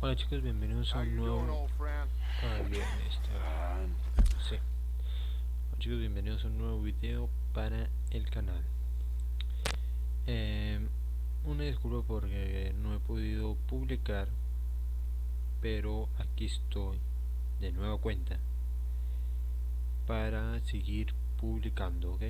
Hola chicos, bienvenidos a un nuevo... bien, sí. Hola chicos, bienvenidos a un nuevo video para el canal. Una disculpa porque no he podido publicar, pero aquí estoy de nueva cuenta para seguir publicando, ¿ok?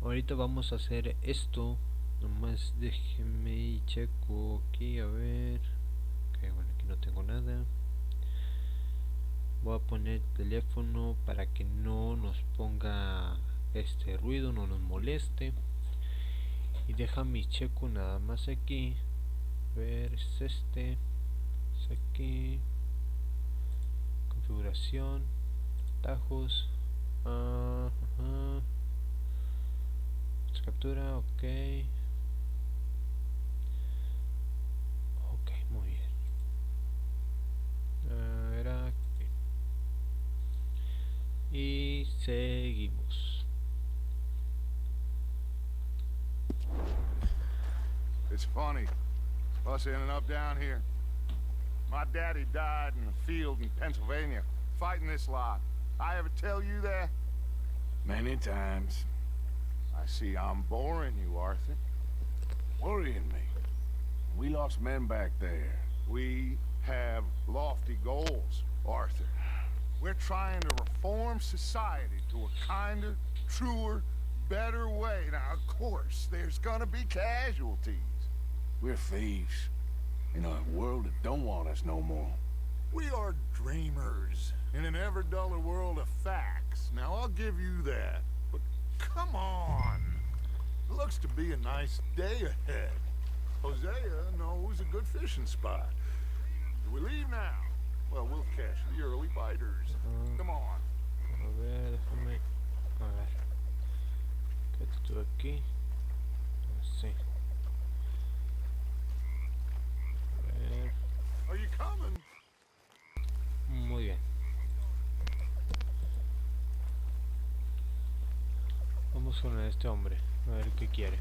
Ahorita vamos a hacer esto. Nomás déjenme y checo aquí a ver. Ok, bueno, aquí no tengo nada. Voy a poner teléfono para que no nos ponga este ruido, no nos moleste. Y déjame y checo nada más aquí. A ver, es este. Es aquí. Configuración. Atajos. Captura, ok. Ok, muy bien. Era aquí. Y seguimos. It's funny, us ending up down here. My daddy died in the field in Pennsylvania, fighting this lot. I ever tell you that? Many times. I see I'm boring you, Arthur. Worrying me. We lost men back there. We have lofty goals, Arthur. We're trying to reform society to a kinder, truer, better way. Now, of course, there's gonna be casualties. We're thieves. In a world that don't want us no more. We are dreamers in an ever duller world of facts. Now, I'll give you that. But come on. It looks to be a nice day ahead. Hosea knows a good fishing spot. Do we leave now? Well, we'll catch the early biters. Come on. A ver, déjame. A ver. ¿Qué estoy aquí? No sé. A ver. Are you coming? Muy bien. Vamos con este hombre. A ver qué quiere.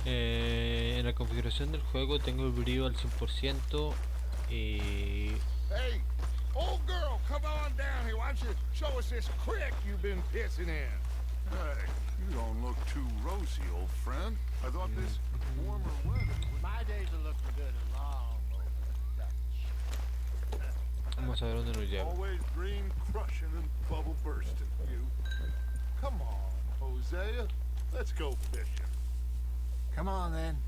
En la configuración del juego tengo el brillo al 100% y... Hey, old girl, come on down here. Why don't you show us this creek you've been pissing in? Hey, you don't look too rosy, old friend. I thought this warmer weather would... My days are looking good and long over Dutch. Vamos a ver dónde nos lleva. Always dream crushing and bubble bursting, you. Come on, Hosea. Let's go fishing. Come on then.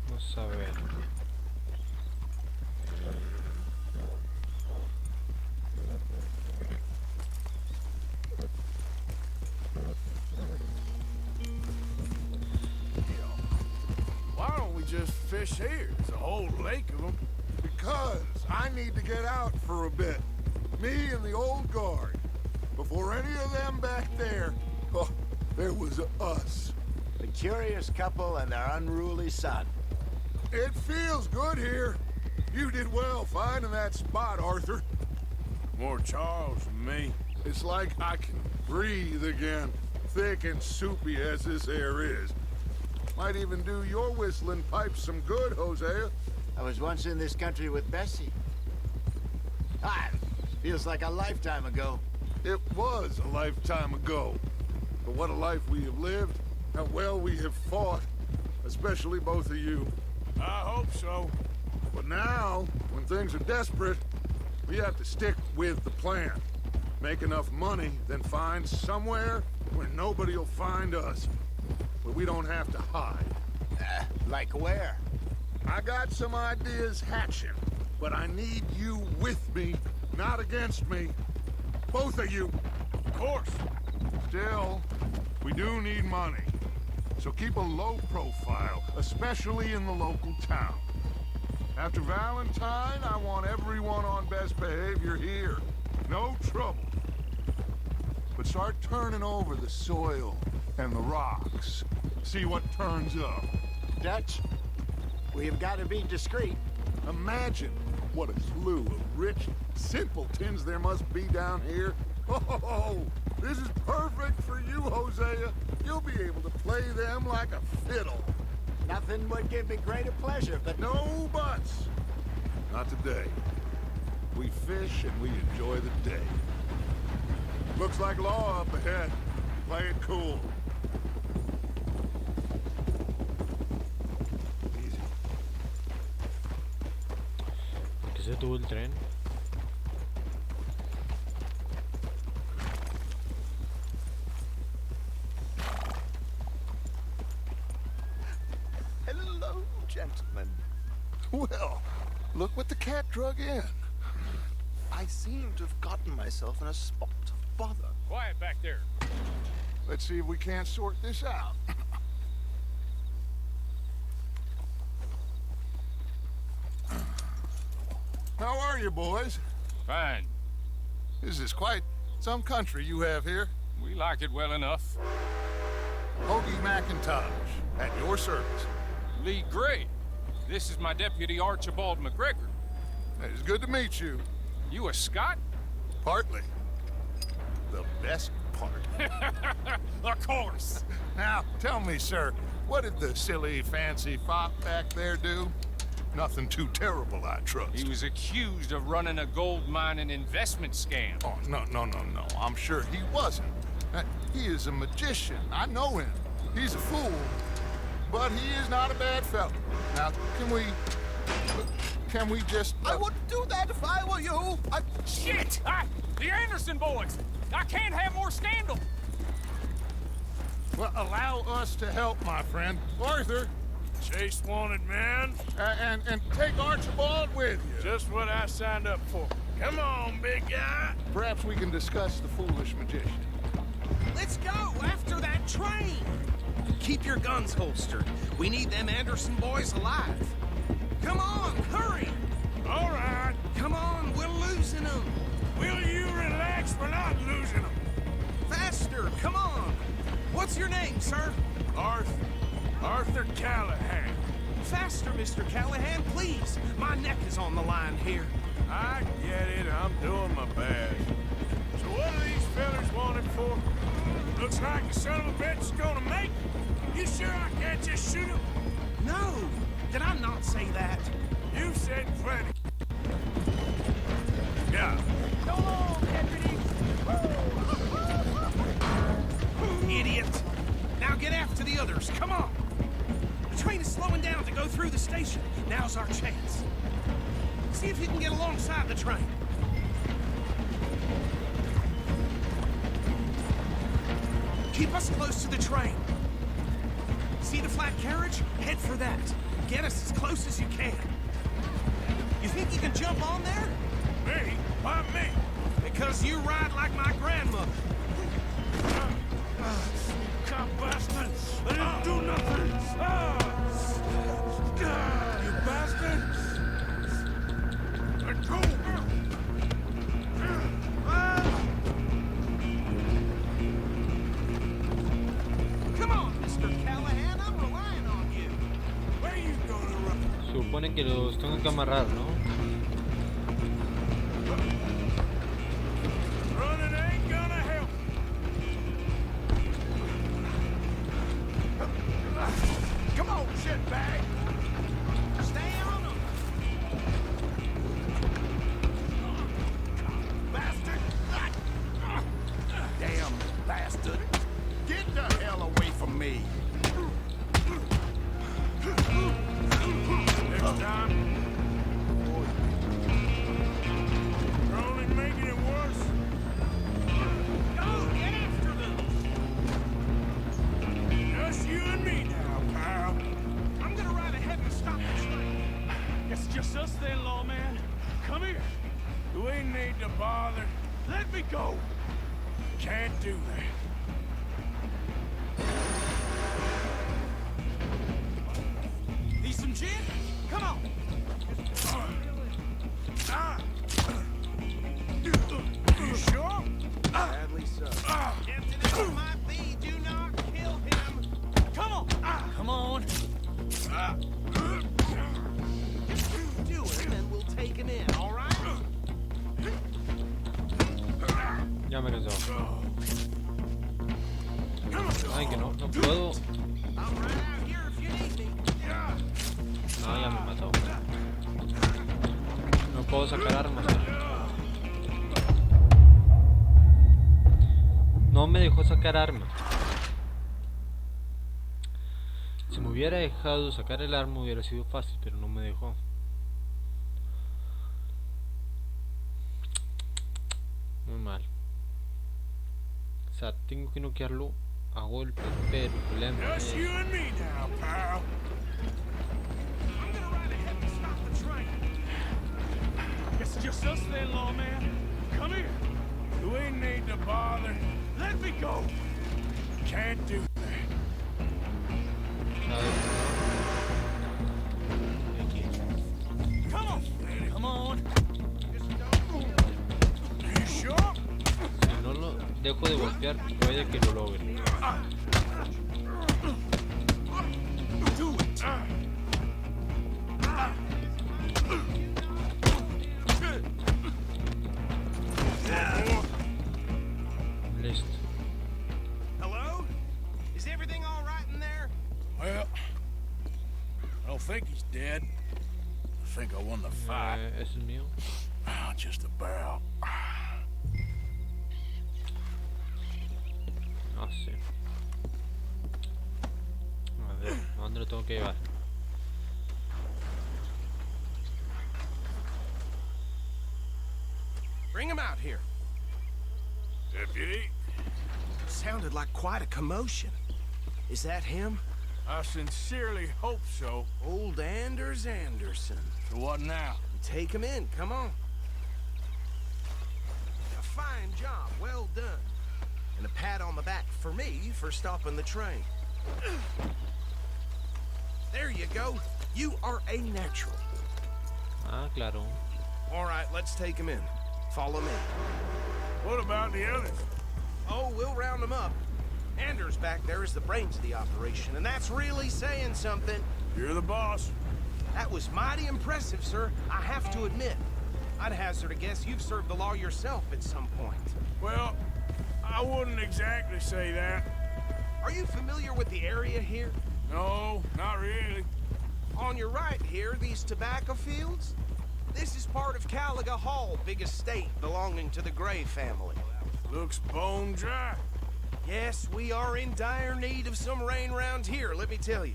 Vamos a ver. Why don't we just fish here? There's a whole lake of them. Because I need to get out for a bit. Me and the old guard. Before any of them back there, oh, there was us. The curious couple and their unruly son. It feels good here. You did well finding that spot, Arthur. More Charles than me. It's like I can breathe again, thick and soupy as this air is. Might even do your whistling pipes some good, Hosea. I was once in this country with Bessie. Ah, feels like a lifetime ago. It was a lifetime ago. But what a life we have lived, how well we have fought, especially both of you. I hope so. But now, when things are desperate, we have to stick with the plan. Make enough money, then find somewhere where nobody will find us. Where we don't have to hide. Like where? I got some ideas hatching, but I need you with me, not against me. Both of you. Of course. Still, we do need money. So keep a low profile, especially in the local town. After Valentine, I want everyone on best behavior here. No trouble. But start turning over the soil and the rocks. See what turns up. Dutch, We've got to be discreet. Imagine what a slew of rich simpletons there must be down here. Oh, this is perfect for you, Hosea. You'll be able to play them like a fiddle. Nothing would give me greater pleasure, but No buts. Not today. We fish and we enjoy the day. Looks like law up ahead. Play it cool. Easy. ¿Por qué se detuvo el tren? Hello, gentlemen. Well, look what the cat drug in. I seem to have gotten myself in a spot of bother. Quiet back there. Let's see if we can't sort this out. How are you, boys? Fine. This is quite some country you have here. We like it well enough. Hoagie McIntosh, at your service. Lee Gray. This is my deputy Archibald McGregor. It's good to meet you. You a Scot? Partly. The best part. Of course. Now, tell me, sir, what did the silly, fancy fop back there do? Nothing too terrible, I trust. He was accused of running a gold mining investment scam. Oh, no. I'm sure he wasn't. He is a magician. I know him. He's a fool. But he is not a bad fellow. Now, can we just... I wouldn't do that if I were you. Shit! The Anderson boys! I can't have more scandal! Well, allow us to help, my friend. Arthur, Chase wanted man. and take Archibald with you. Just what I signed up for. Come on, big guy. Perhaps we can discuss the foolish magician. Let's go after that train! Keep your guns holstered. We need them Anderson boys alive. Come on, hurry! All right. Come on, we're losing them. Will you relax? We're not losing them. Faster, come on. What's your name, sir? Arthur Callahan. Faster, Mr. Callahan, please. My neck is on the line here. I get it. I'm doing my best. So what are these fellas wanted for? Looks like the son of a bitch is gonna make it. You sure I can't just shoot him? No, did I not say that? You said plenty. Yeah. Go on, deputy! Idiot! Now get after the others, come on! The train is slowing down to go through the station. Now's our chance. See if you can get alongside the train. Keep us close to the train. See the flat carriage? Head for that. Get us as close as you can. You think you can jump on there? Me? Why me? Because you ride like my grandmother. Cop bastard! I didn't do nothing! You bastard! Let go! Come on, Mr. Callahan, I'm relying on you. Where you gonna run? Supone que los tengo que amarrar, ¿no? Running ain't gonna help. Come on, shitbag! Stay on them. Bastard! Damn bastard! Get the hell away from me! Next time. You're only making it worse. Go, get after them. Just you and me now, pal. I'm gonna ride ahead and stop the train. It's just us then, lawman. Come here. We need to bother. Let me go. Can't do that. Need some gin? Come on. You sure? Sadly so. Captain, it might be. Do not kill him. Come on. Come on. Ya me cansó. Ay, que no puedo. No, ya me mató. No puedo sacar armas. No me dejó sacar armas. Si me hubiera dejado sacar el arma hubiera sido fácil, pero no me dejó. Muy mal. O sea, tengo que noquearlo a golpe, pero el problema es... Just you and me now, pal. I'm gonna ride ahead and stop the train. It's just us then, lawman. Come here. You ain't need to bother. Let me go. Can't do that. A ver, aquí. Come on. Come on. You sure? Si no lo dejo de golpear, puede que lo logre. Do it. Listo. Hello? Is everything all right in there? Well, I don't think he's dead. I think I won the fight. Ese es mío. Just about. No sé. A ver, ¿a dónde lo tengo que llevar? Bring him out here. Deputy, Sounded like quite a commotion. Is that him? I sincerely hope so. Old Anders Anderson. So what now? Take him in, come on. A fine job, well done. And a pat on the back for me for stopping the train. There you go. You are a natural. Ah, claro. All right, let's take him in. Follow me. What about the others? Oh, we'll round them up. Anders back there is the brains of the operation, and that's really saying something. You're the boss. That was mighty impressive, sir. I have to admit. I'd hazard a guess you've served the law yourself at some point. Well, I wouldn't exactly say that. Are you familiar with the area here? No, not really. On your right here, these tobacco fields? This is part of Caliga Hall, big estate belonging to the Gray family. Looks bone dry. Yes, we are in dire need of some rain round here, let me tell you.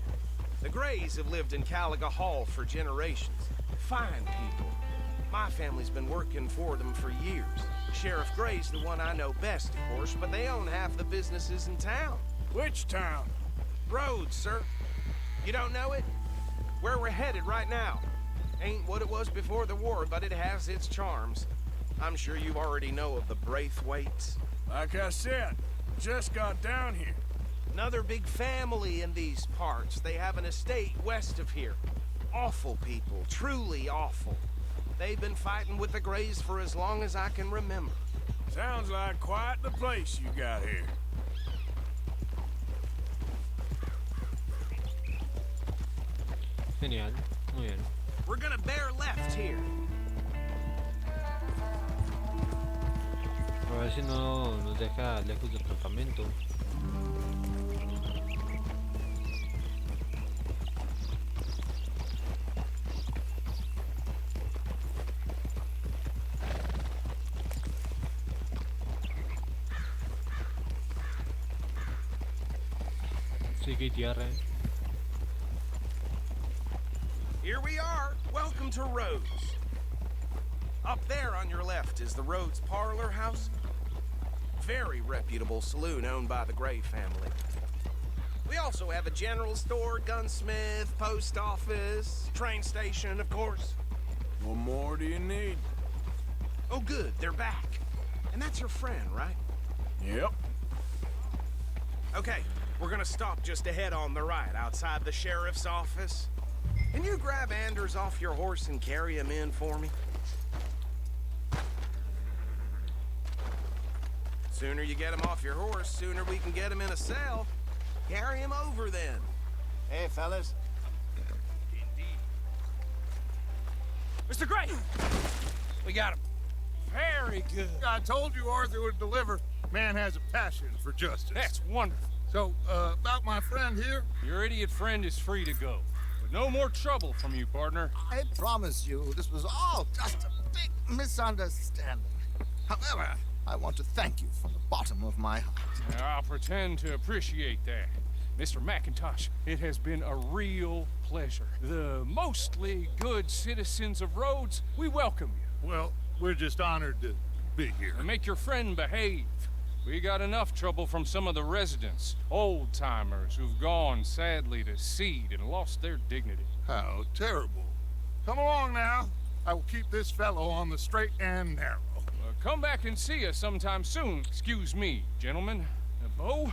The Grays have lived in Caliga Hall for generations. Fine people. My family's been working for them for years. Sheriff Gray's the one I know best, of course, but they own half the businesses in town. Which town? Rhodes, sir. You don't know it? Where we're headed right now. Ain't what it was before the war, but it has its charms. I'm sure you already know of the Braithwaites. Like I said, just got down here. Another big family in these parts. They have an estate west of here. Awful people, truly awful. They've been fighting with the Grays for as long as I can remember. Sounds like quite the place you got here. Genial. Muy bien. We're gonna bear left here. A ver si no nos deja lejos del campamento. Sí que hay tierra. Here we are. Welcome to Rhodes. Up there on your left is the Rhodes Parlor House. Very reputable saloon owned by the Gray family. We also have a general store, gunsmith, post office, train station, of course. What more do you need? Oh, good, they're back. And that's your friend, right? Yep. Okay, we're gonna stop just ahead on the right, outside the sheriff's office. Can you grab Anders off your horse and carry him in for me? Sooner you get him off your horse, sooner we can get him in a cell. Carry him over then. Hey, fellas. Mr. Gray! We got him. Very good. I told you Arthur would deliver. Man has a passion for justice. That's wonderful. So, about my friend here? Your idiot friend is free to go. But no more trouble from you, partner. I promise you, this was all just a big misunderstanding. However, I want to thank you from the bottom of my heart. I'll pretend to appreciate that. Mr. McIntosh, it has been a real pleasure. The mostly good citizens of Rhodes, we welcome you. Well, we're just honored to be here. And make your friend behave. We got enough trouble from some of the residents, old-timers who've gone, sadly, to seed and lost their dignity. How terrible. Come along now. I will keep this fellow on the straight and narrow. Come back and see us sometime soon. Excuse me, gentlemen. Bo,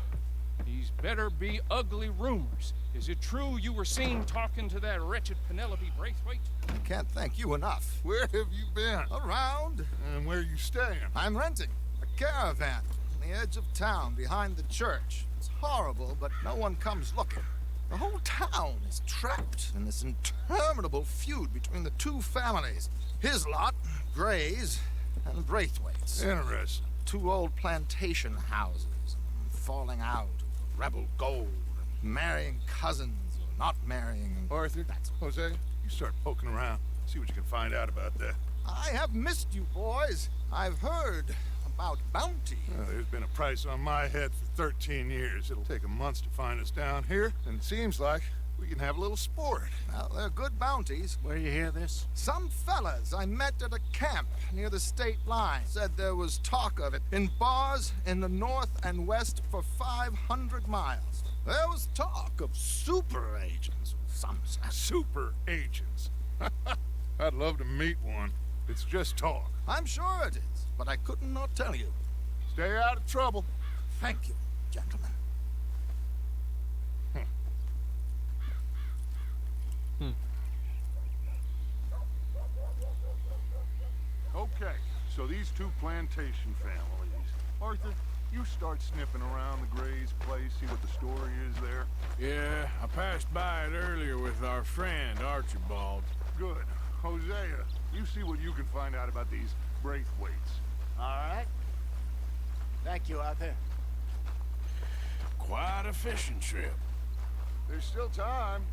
these better be ugly rumors. Is it true you were seen talking to that wretched Penelope Braithwaite? I can't thank you enough. Where have you been? Around, And where you staying? I'm renting a caravan on the edge of town behind the church. It's horrible, but no one comes looking. The whole town is trapped in this interminable feud between the two families. His lot, Gray's, and Braithwaite's. Interesting. Two old plantation houses, falling out of rebel gold, and marrying cousins or not marrying. Arthur, Jose, you start poking around. See what you can find out about that. I have missed you, boys. I've heard about bounty. There's been a price on my head for 13 years. It'll take 'em months to find us down here, and it seems like we can have a little sport. Well, they're good bounties. Where you hear this? Some fellas I met at a camp near the state line said there was talk of it in bars in the north and west for 500 miles. There was talk of super agents of some sort. Super agents. I'd love to meet one. It's just talk. I'm sure it is, but I couldn't not tell you. Stay out of trouble. Thank you, gentlemen. Okay, so these two plantation families. Arthur, you start sniffing around the Gray's place, see what the story is there. Yeah, I passed by it earlier with our friend, Archibald. Good. Hosea, you see what you can find out about these Braithwaites. All right. Thank you, Arthur. Quite a fishing trip. There's still time.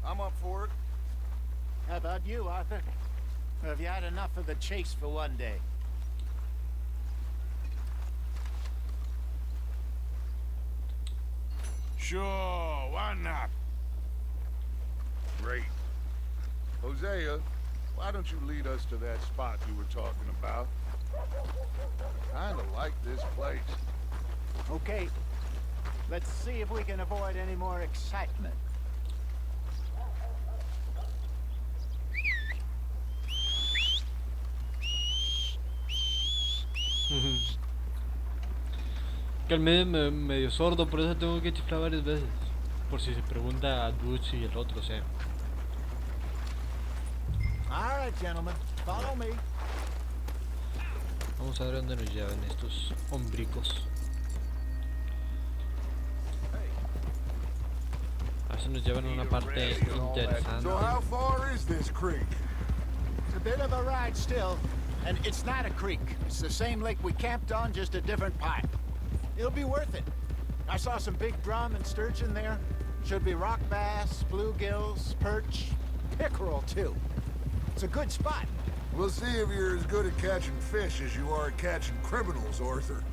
I'm up for it. How about you, Arthur? Or have you had enough of the chase for one day? Sure, why not? Great. Hosea, why don't you lead us to that spot you were talking about? I kinda like this place. Okay. Let's see if we can avoid any more excitement. Que al medio sordo, por eso tengo que chiflar varias veces. Por si se pregunta a Dutch y el otro, o sea. All right, gentlemen. Follow me. Vamos a ver dónde nos llevan estos hombricos. A ver si nos llevan a una parte interesante. So how far is this creek? It's a bit of a ride still, and it's not a creek. It's the same lake we camped on, just a different pipe. It'll be worth it. I saw some big drum and sturgeon there. Should be rock bass, bluegills, perch, pickerel too. It's a good spot. We'll see if you're as good at catching fish as you are at catching criminals, Arthur.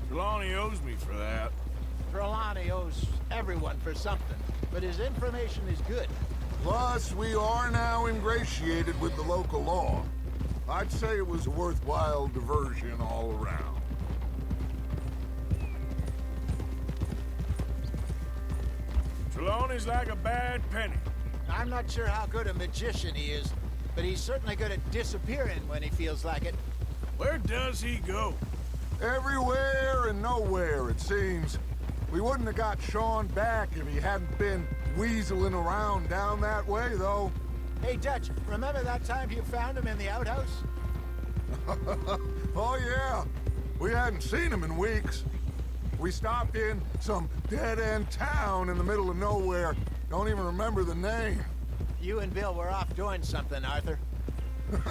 Trelawney owes me for that. Trelawney owes everyone for something, but his information is good. Plus, we are now ingratiated with the local law. I'd say it was a worthwhile diversion all around. Trelawney's like a bad penny. I'm not sure how good a magician he is, but he's certainly good at disappearing when he feels like it. Where does he go? Everywhere and nowhere, it seems. We wouldn't have got Sean back if he hadn't been weaseling around down that way, though. Hey, Dutch, remember that time you found him in the outhouse? Oh, yeah. We hadn't seen him in weeks. We stopped in some dead-end town in the middle of nowhere. Don't even remember the name. You and Bill were off doing something, Arthur.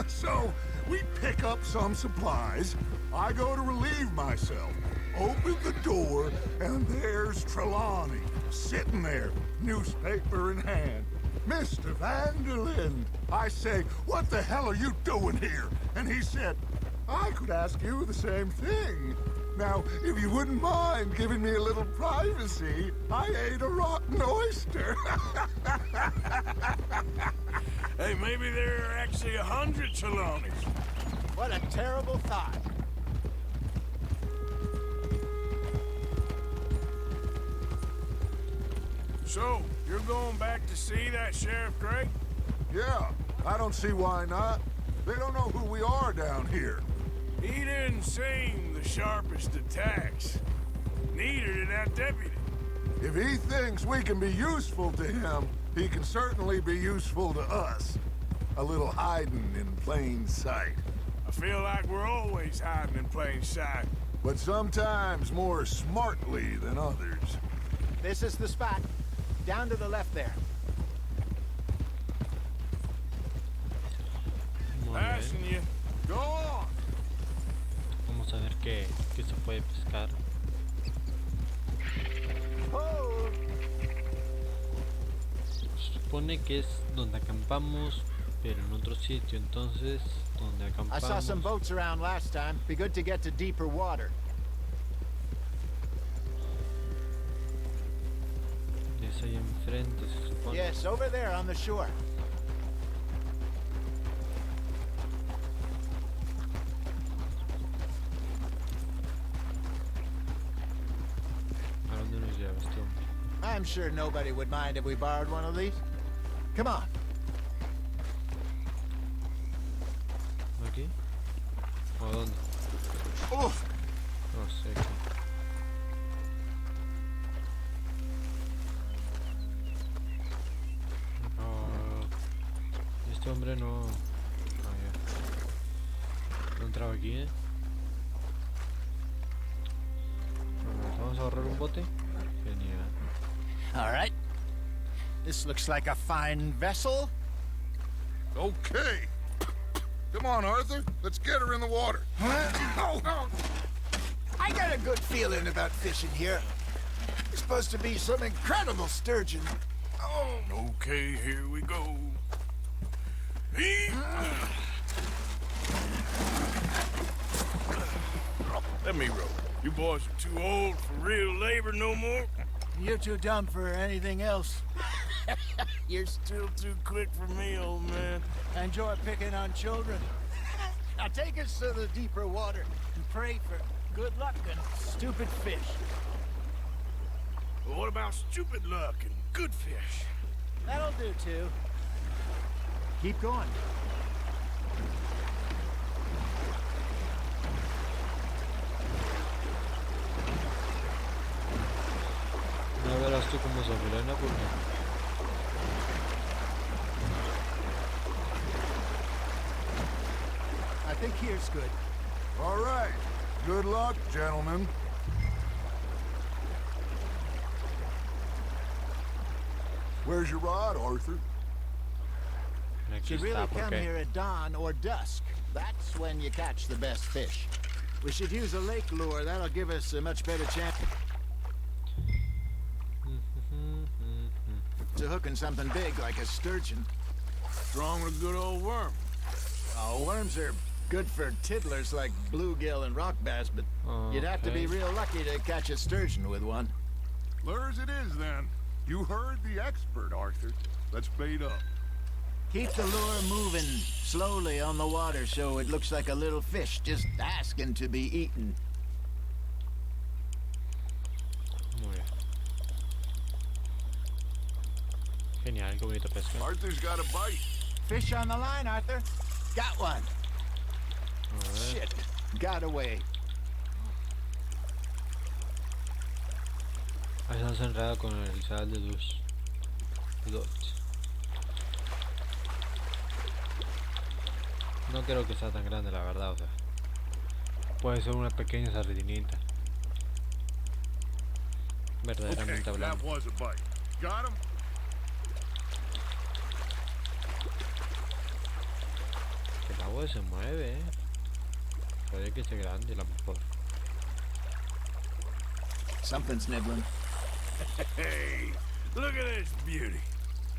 So, we pick up some supplies. I go to relieve myself. Open the door, and there's Trelawney, sitting there, newspaper in hand. Mr. Vanderlyn. I say, what the hell are you doing here? And he said, I could ask you the same thing. Now, if you wouldn't mind giving me a little privacy, I ate a rotten oyster. Hey, maybe there are actually 100 Trelawneys. What a terrible thought. So, you're going back to see that Sheriff Gray? Yeah, I don't see why not. They don't know who we are down here. He didn't seem the sharpest attacks. Neither did that deputy. If he thinks we can be useful to him, he can certainly be useful to us. A little hiding in plain sight. I feel like we're always hiding in plain sight. But sometimes more smartly than others. This is the spot. Down to the left there. Muy Passing bien. you. Go on. Vamos a ver qué se puede pescar. Oh! Se supone que es donde acampamos, pero en otro sitio. Entonces, donde I saw some acampamos. boats around last time. Be good to get to deeper water. Es ahí enfrente, se supone. Yes, over there on the shore. ¿A dónde nos lleva este hombre? I'm sure nobody would mind if we borrowed one of these. Come on. ¿Aquí? ¿O a dónde? Oof. No sé. Aquí. No. Este hombre no. Ah, ya. No entraba aquí, ¿eh? Bueno, vamos a ahorrar un bote. Genial. All right. This looks like a fine vessel. Okay. Come on, Arthur. Let's get her in the water. Oh. I got a good feeling about fishing here. It's supposed to be some incredible sturgeon. Oh, okay, here we go. Let me row. You boys are too old for real labor no more. You're too dumb for anything else. You're still too quick for me, old man. Enjoy picking on children. Now take us to the deeper water and pray for good luck and stupid fish. Well, what about stupid luck and good fish? That'll do too. Keep going. No verás tú cómo se frena porque I think here's good. All right. Good luck, gentlemen. Where's your rod, Arthur? aquí Should está really come porque here at dawn or dusk. That's when you catch the best fish. We should use a lake lure. That'll give us a much better chance to hooking something big like a sturgeon. Strong with a good old worm. Oh, worms are good for tiddlers like bluegill and rock bass, but you'd have to be Okay. real lucky to catch a sturgeon with one. Lures it is, then. You heard the expert, Arthur. Let's bait up. Keep the lure moving slowly on the water so it looks like a little fish just asking to be eaten. Muy bien. Genial, qué bonita pesca. Arthur's got a bite. Fish on the line, Arthur. Got one. A ver. Shit. Got away. Ahí se han enredado con el sal de luz. No creo que sea tan grande, la verdad, o sea. Puede ser una pequeña sardinita. Verdaderamente Okay, hablando. that was a bite. Got him? ¿Qué agua se mueve, puede que sea grande a lo mejor. Something's nibbling. Hey, look at this beauty.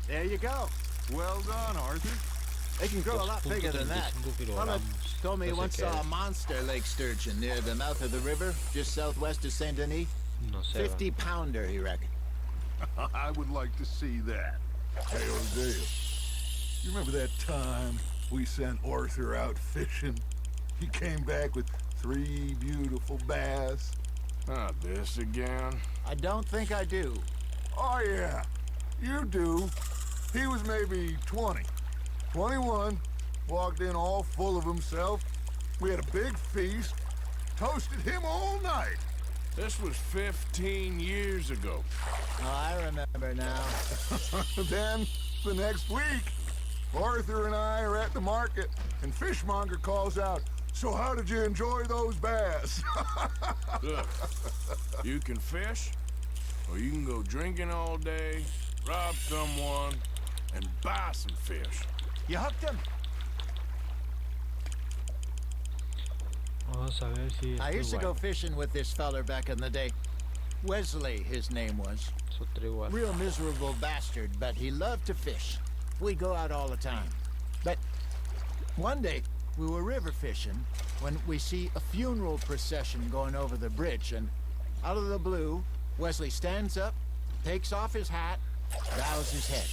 There you go. Well done, Arthur. They can grow a lot bigger than that. 2.35 Mama kilogramos. told me he No sé once qué saw a es. monster lake sturgeon near the mouth of the river, just southwest of Saint Denis. No sé. va. 50-pounder, he reckoned. I would like to see that. Hey, Dale. You remember that time we sent Arthur out fishing? He came back with 3 beautiful bass. Not this again. I don't think I do. Oh, yeah. You do. He was maybe 20. 21. Walked in all full of himself. We had a big feast. Toasted him all night. This was 15 years ago. Oh, I remember now. Then, the next week, Arthur and I are at the market, and Fishmonger calls out, "So how did you enjoy those bass?" Look, you can fish, or you can go drinking all day, rob someone, and buy some fish. You hooked him? Vamos a ver si I esto used to go igual. fishing with this feller back in the day. Wesley, his name was. Es otro igual. Real miserable bastard, but he loved to fish. We go out all the time. But one day, we were river fishing when we see a funeral procession going over the bridge, and out of the blue, Wesley stands up, takes off his hat, bows his head.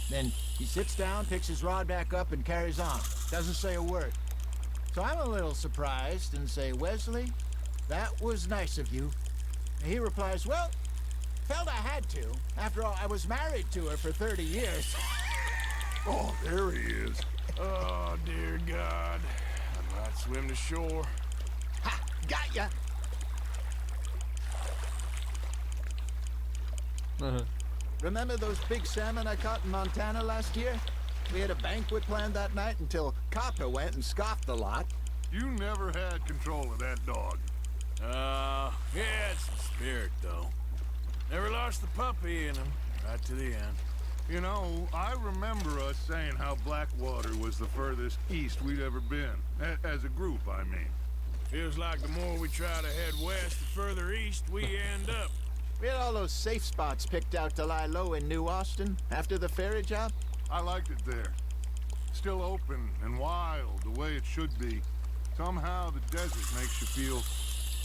Then he sits down, picks his rod back up, and carries on. Doesn't say a word. So I'm a little surprised and say, "Wesley, that was nice of you." And he replies, "Well, felt I had to. After all, I was married to her for 30 years. Oh, there he is. Oh, dear God. I might swim to shore. Ha! Got ya! Remember those big salmon I caught in Montana last year? We had a banquet planned that night until Copper went and scoffed the lot. You never had control of that dog. He had some spirit, though. Never lost the puppy in him, right to the end. You know, I remember us saying how Blackwater was the furthest east we'd ever been. As a group, I mean. Feels like the more we try to head west, the further east we end up. We had all those safe spots picked out to lie low in New Austin after the ferry job. I liked it there. Still open and wild, the way it should be. Somehow the desert makes you feel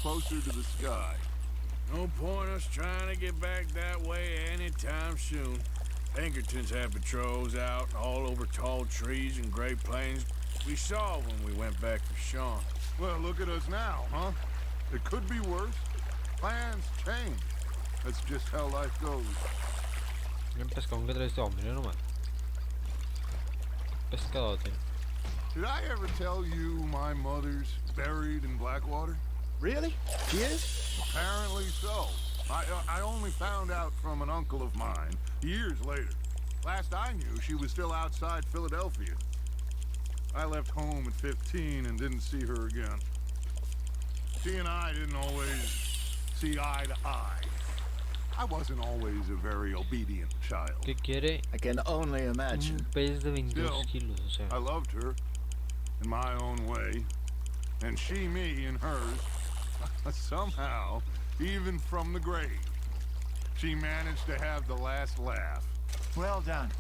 closer to the sky. No point us trying to get back that way anytime soon. Pinkertons had patrols out all over tall trees and Great Plains. We saw when we went back for Sean. Well, look at us now, huh? It could be worse. Plans change. That's just how life goes. Un pescadón que trae este hombre, nomás. Pescadote. Did I ever tell you my mother's buried in Blackwater? Really? She is? Apparently so. I only found out from an uncle of mine years later. Last I knew, she was still outside Philadelphia. I left home at 15 and didn't see her again. She and I didn't always see eye to eye. I wasn't always a very obedient child. ¿Qué quiere? I can only imagine. Un pez de 22 Still, kilos, o sea. I loved her in my own way, and she me in hers. Somehow, even from the grave, she managed to have the last laugh. Well done.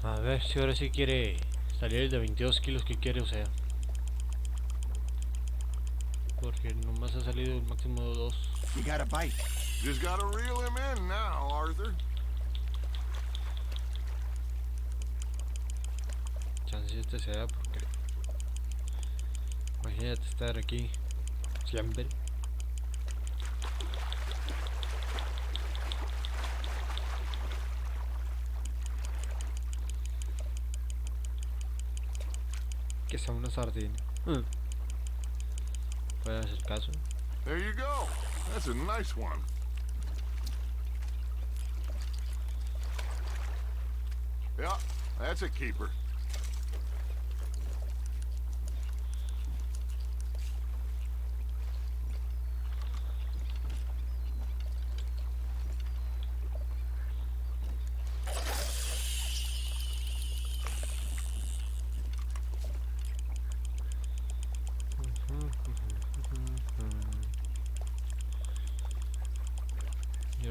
A ver si ahora sí quiere salir de 22 kilos que quiere, o sea. Porque nomás ha salido el máximo de 2. You got a bite. Just gotta reel him in now, Arthur. Chance este sea porque... Imagínate estar aquí siempre. Que sea una sardina. Puede hacer caso. There you go. That's a nice one. Yeah, that's a keeper.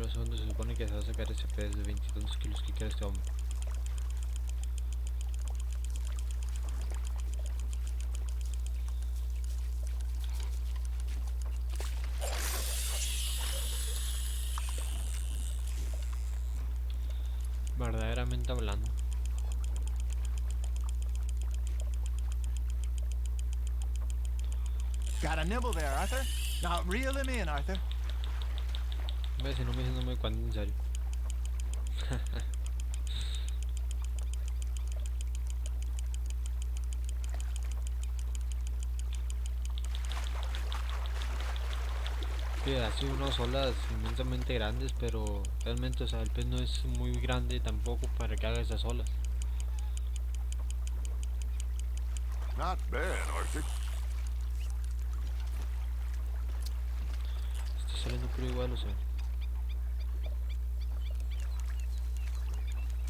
Pero segundo se supone que se va a sacar ese pez de 22 kilos que quiere este hombre. Verdaderamente hablando. Got a nibble there, Arthur? Now reel him in, Arthur. Ve, si no me dicen, no me cuento en serio. Sí, así unas olas inmensamente grandes, pero realmente, o sea, el pez no es muy grande tampoco para que haga esas olas. Not bad, Arthur. Está saliendo pero igual, o sea.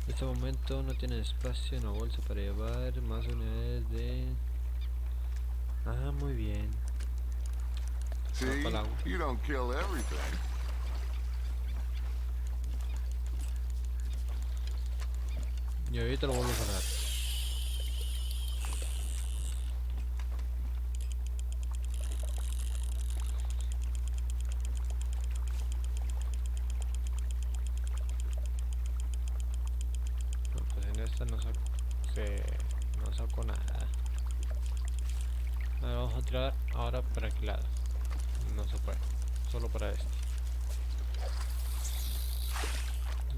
En este momento no tiene espacio en la bolsa para llevar más unidades de... Ah, muy bien. See, you don't kill everything. Y ahorita lo vuelvo a sacar. No, pues en esta no saco, no saco nada. A ver, vamos a tirar ahora para aquel lado. No se puede, solo para este.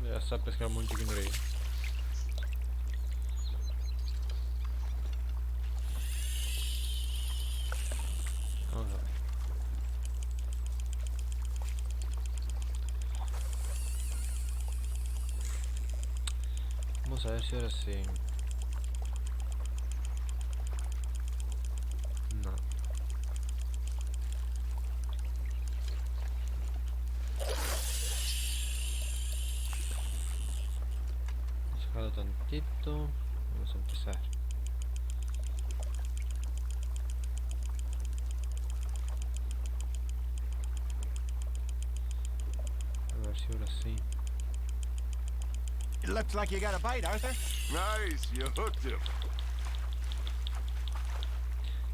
Ya está pescando muy chiquito ahí. Vamos a ver. Vamos a ver si ahora sí. No. Vamos a dejarlo tantito. Vamos a empezar. A ver si ahora sí. It looks like you got a bite, Arthur. Nice, you hooked him.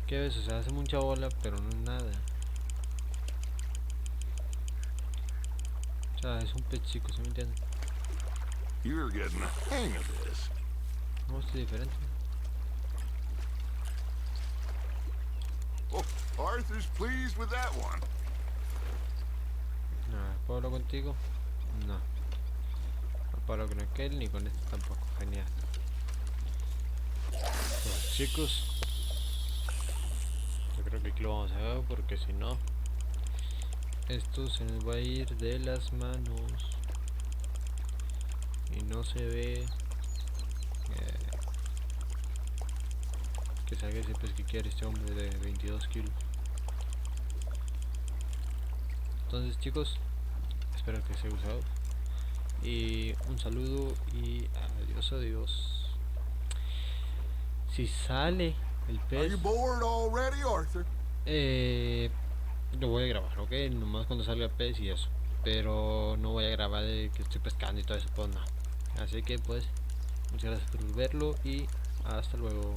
¿Qué ves? O sea, hace mucha bola, pero no es nada. O sea, es un pez chico, ¿se me entiende? You're getting the hang of this. No, estoy diferente. Oh, Arthur's pleased with that one. Nada, ¿puedo hablar contigo? No. No puedo hablar con aquel ni con este tampoco. Genial. Pues, chicos, yo creo que aquí lo vamos a ver porque si no, esto se nos va a ir de las manos. Y no se ve que salga ese pez que quiere este hombre de 22 kilos. Entonces, chicos, espero que os haya gustado. Y un saludo y adiós, adiós. Si sale el Are pez, you bored already, Arthur? lo voy a grabar, ok, nomás cuando salga el pez y eso. Pero no voy a grabar de que estoy pescando y todo eso, pues no. Así que pues, muchas gracias por verlo y hasta luego.